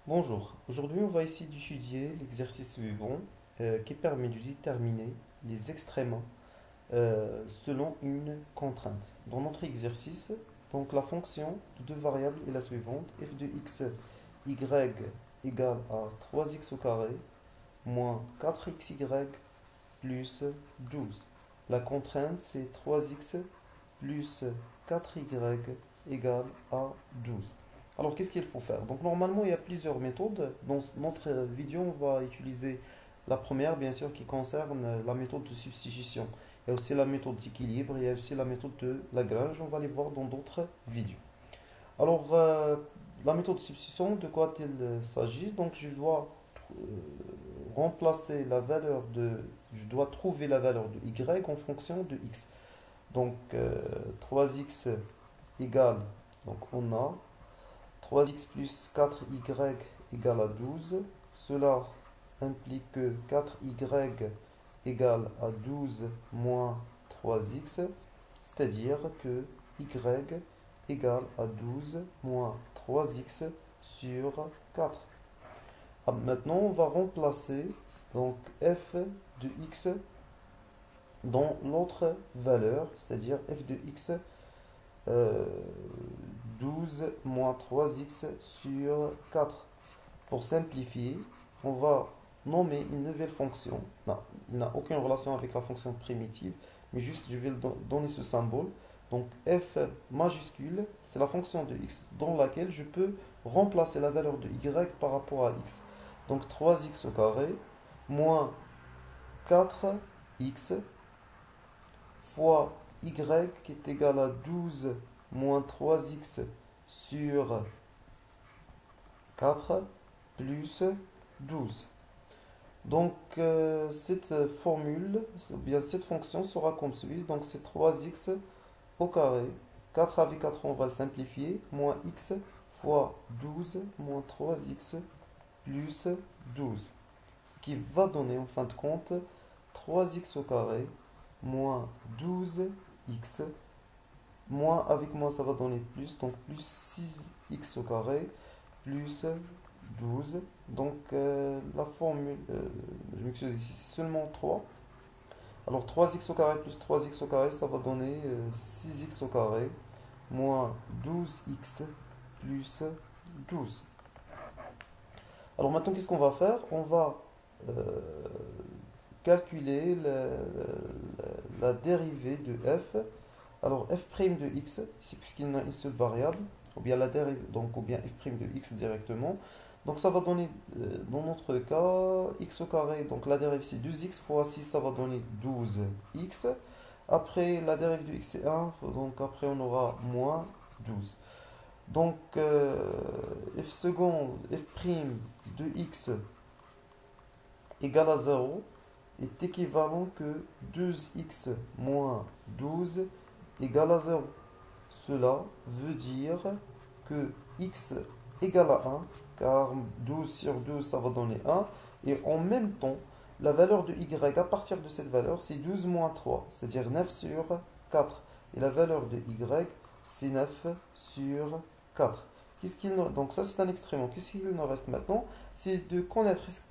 Bonjour, aujourd'hui on va essayer d'étudier l'exercice suivant qui permet de déterminer les extrémas selon une contrainte. Dans notre exercice, donc la fonction de deux variables est la suivante: f de x y égale à 3x au carré moins 4xy plus 12. La contrainte c'est 3x plus 4y égale à 12. Alors, qu'est-ce qu'il faut faire? Donc, normalement, il y a plusieurs méthodes. Dans notre vidéo, on va utiliser la première, bien sûr, qui concerne la méthode de substitution. Il y a aussi la méthode d'équilibre, il y a aussi la méthode de Lagrange. On va les voir dans d'autres vidéos. Alors, la méthode de substitution, de quoi il s'agit? Donc, je dois euh, remplacer la valeur de... Je dois trouver la valeur de y en fonction de x. Donc, 3x égale, donc on a 3x plus 4y égale à 12. Cela implique que 4y égale à 12 moins 3x, c'est-à-dire que y égale à 12 moins 3x sur 4. Maintenant, on va remplacer donc f de x dans l'autre valeur, c'est-à-dire f de x 12 moins 3x sur 4. Pour simplifier, on va nommer une nouvelle fonction. Non, il n'a aucune relation avec la fonction primitive, mais juste je vais donner ce symbole. Donc f majuscule, c'est la fonction de x dans laquelle je peux remplacer la valeur de y par rapport à x. Donc 3x au carré moins 4x fois y qui est égal à 12 moins 3x sur 4 plus 12. Donc cette formule, ou bien cette fonction sera comme suit. Donc c'est 3x au carré. 4 avec 4 on va le simplifier. Moins x fois 12 moins 3x plus 12. Ce qui va donner en fin de compte 3x au carré moins 12x. Moins avec moins ça va donner plus. Donc plus 6x au carré plus 12. Donc la formule, je m'excuse ici, c'est seulement 3. Alors 3x au carré plus 3x au carré, ça va donner 6x au carré moins 12x plus 12. Alors maintenant, qu'est-ce qu'on va faire? On va euh, calculer la dérivée de f. Alors f' de x, ici puisqu'il y a une seule variable, ou bien la dérivée, donc ou bien f' de x directement. Donc ça va donner, dans notre cas, x au carré, donc la dérivée c'est 2x fois 6, ça va donner 12x. Après la dérivée de x c'est 1, donc après on aura moins 12. Donc f seconde, f' de x égale à 0 est équivalent que 2x moins 12 égale à 0. Cela veut dire que x égale à 1, car 12 sur 12 ça va donner 1, et en même temps, la valeur de y à partir de cette valeur c'est 12 moins 3, c'est-à-dire 9 sur 4. Et la valeur de y c'est 9 sur 4. Donc ça c'est un extrémement. Qu'est-ce qu'il nous reste maintenant? C'est de connaître est-ce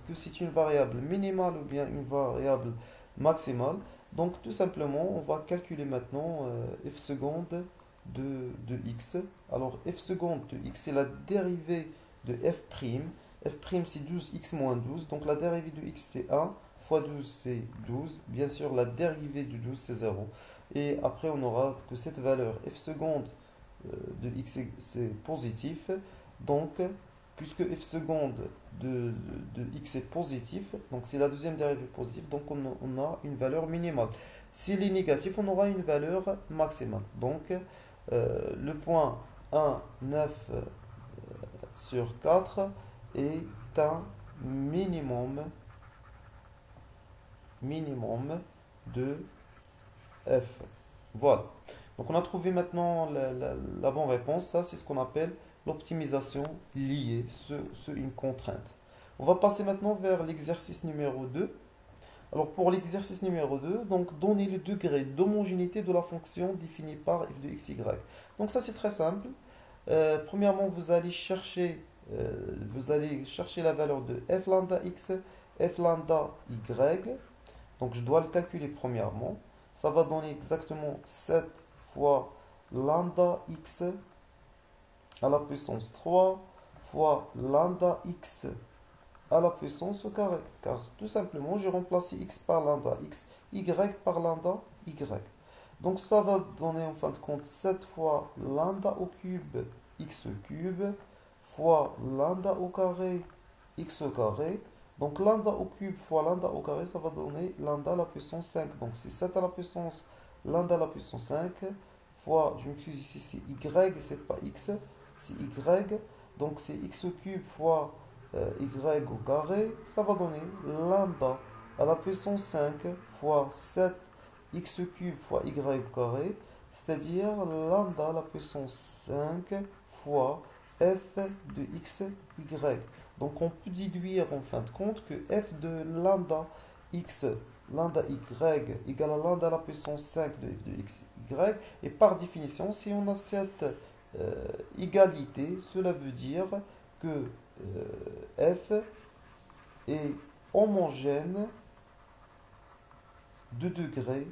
que c'est une variable minimale ou bien une variable maximale. Donc tout simplement, on va calculer maintenant f seconde de x. Alors f seconde de x, c'est la dérivée de f prime. F prime c'est 12x moins 12. Donc la dérivée de x c'est 1 fois 12 c'est 12. Bien sûr, la dérivée de 12 c'est 0. Et après, on aura que cette valeur f seconde de x c'est positif. Donc, puisque f seconde de x est positif, donc c'est la deuxième dérivée positive, donc on a une valeur minimale. S'il est négatif, on aura une valeur maximale. Donc, le point 1, 9 sur 4 est un minimum de f. Voilà. Donc on a trouvé maintenant la bonne réponse. Ça, c'est ce qu'on appelle l'optimisation liée sur une contrainte. On va passer maintenant vers l'exercice numéro 2. Alors pour l'exercice numéro 2, donc donner le degré d'homogénéité de la fonction définie par f de x, y. Donc ça c'est très simple. Premièrement, vous allez chercher vous allez chercher la valeur de f lambda x, f lambda y. Donc je dois le calculer premièrement. Ça va donner exactement 7 fois lambda x à la puissance 3 fois lambda x à la puissance au carré. Car tout simplement, j'ai remplacé x par lambda x, y par lambda y. Donc ça va donner en fin de compte 7 fois lambda au cube x cube fois lambda au carré x au carré. Donc lambda au cube fois lambda au carré, ça va donner lambda à la puissance 5. Donc c'est 7 à la puissance lambda à la puissance 5 fois, je m'excuse ici, c'est y et c'est pas x, c'est y. Donc c'est x au cube fois y au carré, ça va donner lambda à la puissance 5 fois 7 x cube fois y au carré, c'est-à-dire lambda à la puissance 5 fois f de x, y. Donc on peut déduire en fin de compte que f de lambda x, lambda y égale à lambda à la puissance 5 de f de x, y. Et par définition, si on a cette égalité, cela veut dire que f est homogène de degré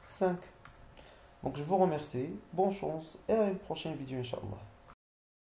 5. Donc je vous remercie, bonne chance et à une prochaine vidéo, Inch'Allah.